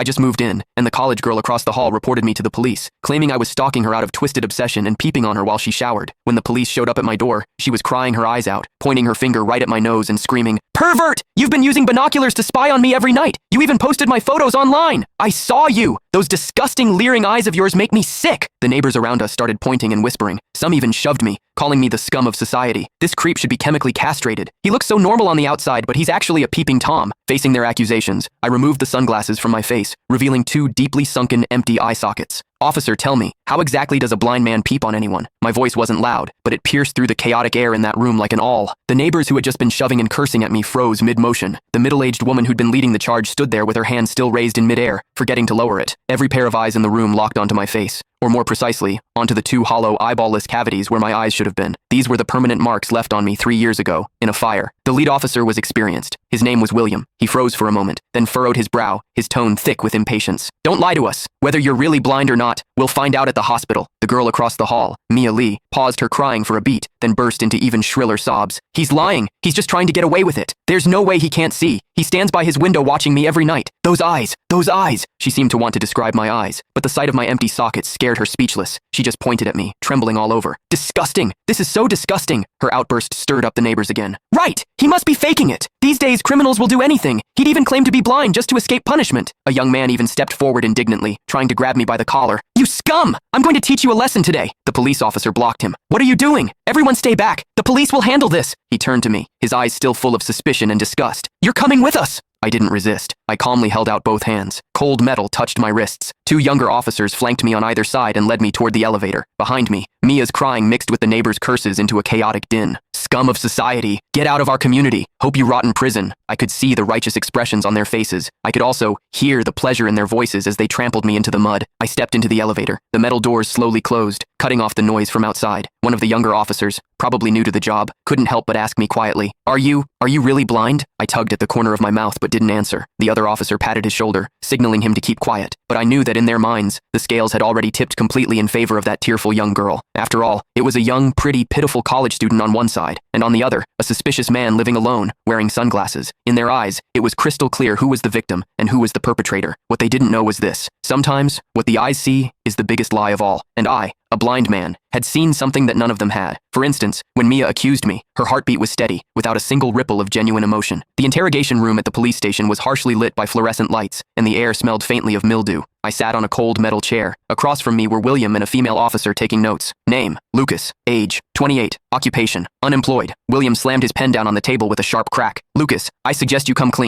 I just moved in, and the college girl across the hall reported me to the police, claiming I was stalking her out of twisted obsession and peeping on her while she showered. When the police showed up at my door, she was crying her eyes out, pointing her finger right at my nose and screaming, "Pervert! You've been using binoculars to spy on me every night! You even posted my photos online! I saw you! Those disgusting, leering eyes of yours make me sick!" The neighbors around us started pointing and whispering. Some even shoved me, calling me the scum of society. This creep should be chemically castrated. He looks so normal on the outside, but he's actually a peeping Tom. Facing their accusations, I removed the sunglasses from my face, revealing two deeply sunken, empty eye sockets. "Officer, tell me, how exactly does a blind man peep on anyone?" My voice wasn't loud, but it pierced through the chaotic air in that room like an awl. The neighbors who had just been shoving and cursing at me froze mid-motion. The middle-aged woman who'd been leading the charge stood there with her hand still raised in mid-air, forgetting to lower it. Every pair of eyes in the room locked onto my face, or more precisely, onto the two hollow, eyeball-less cavities where my eyes should have been. These were the permanent marks left on me 3 years ago, in a fire. The lead officer was experienced. His name was William. He froze for a moment, then furrowed his brow, his tone thick with impatience. "Don't lie to us. Whether you're really blind or not, we'll find out at the hospital." The girl across the hall, Mia Lee, paused her crying for a beat, then burst into even shriller sobs. "He's lying. He's just trying to get away with it. There's no way he can't see. He stands by his window watching me every night. Those eyes, those eyes." She seemed to want to describe my eyes, but the sight of my empty sockets scared her speechless. She just pointed at me, trembling all over. "Disgusting! This is so disgusting!" Her outburst stirred up the neighbors again. "Right! He must be faking it! These days, criminals will do anything. He'd even claim to be blind just to escape punishment." A young man even stepped forward indignantly, trying to grab me by the collar. "You scum! I'm going to teach you a lesson today." The police officer blocked him. "What are you doing? Everyone stay back. The police will handle this." He turned to me, his eyes still full of suspicion and disgust. "You're coming with us." I didn't resist. I calmly held out both hands. Cold metal touched my wrists. Two younger officers flanked me on either side and led me toward the elevator. Behind me, Mia's crying mixed with the neighbors' curses into a chaotic din. "Scum of society! Get out of our community! Hope you rot in prison!" I could see the righteous expressions on their faces. I could also hear the pleasure in their voices as they trampled me into the mud. I stepped into the elevator. The metal doors slowly closed, cutting off the noise from outside. One of the younger officers, probably new to the job, couldn't help but ask me quietly, Are you really blind?" I tugged at the corner of my mouth but didn't answer. The other officer patted his shoulder, signaling him to keep quiet. But I knew that in their minds, the scales had already tipped completely in favor of that tearful young girl. After all, it was a young, pretty, pitiful college student on one side, and on the other, a suspicious man living alone, wearing sunglasses. In their eyes, it was crystal clear who was the victim and who was the perpetrator. What they didn't know was this: sometimes, what the eyes see is the biggest lie of all. And I, a blind man, had seen something that none of them had. For instance, when Mia accused me, her heartbeat was steady, without a single ripple of genuine emotion. The interrogation room at the police station was harshly lit by fluorescent lights, and the air smelled faintly of mildew. I sat on a cold metal chair. Across from me were William and a female officer taking notes. Name: Lucas. Age: 28. Occupation: unemployed. William slammed his pen down on the table with a sharp crack. "Lucas, I suggest you come clean."